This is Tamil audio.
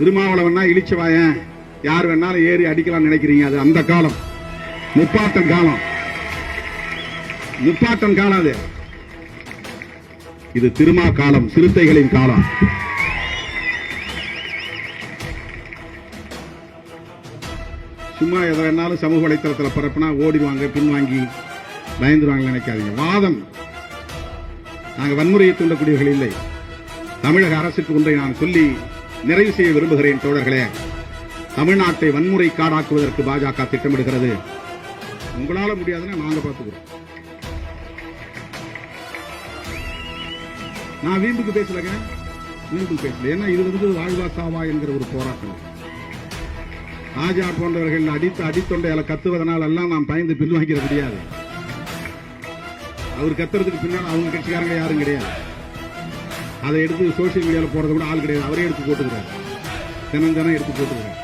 திருமாவளவன்னா இழிச்சவாயன் யார் வேணாலும் ஏறி அடிக்கலாம் நினைக்கிறீங்க. அது அந்த காலம், முப்பாட்டன் காலம், முப்பாட்டன் காலம். அது இது திருமா காலம், சிறுத்தைகளின் காலம். சும்மா எதை வேணாலும் சமூக வலைத்தளத்தில் பரப்புனா ஓடிடுவாங்க, பின்வாங்கி பயந்துருவாங்க நினைக்காதீங்க. வாதம், நாங்கள் வன்முறையை தூண்டக்கூடியவர்கள் இல்லை. தமிழக அரசுக்கு ஒன்றை நான் சொல்லி நிறைவு செய்ய விரும்புகிறேன் தோழர்களே. தமிழ்நாட்டை வன்முறை காடாக்குவதற்கு பாஜக திட்டமிடுகிறது. உங்களால முடியாதுன்னா நாங்க பார்த்துக்கிறோம். நான் வீம்புக்கு பேசலங்க, வீம்புக்கு பேசல. ஏன்னா இது வாழ்வா சாவா என்கிற ஒரு போராட்டம். ராஜா போன்றவர்கள் அடித்தொண்டையால கத்துவதனால் எல்லாம் நாம் பயந்து பின்வாங்கிட முடியாது. அவர் கத்துறதுக்கு பின்னால் அவங்க கட்சிக்காரங்க யாரும் கிடையாது. அதை எடுத்து சோசியல் மீடியாவில் போறது கூட ஆள் கிடையாது. அவரே எடுத்து போட்டுக்கிறார், தினம் எடுத்து போட்டுக்கிறார்.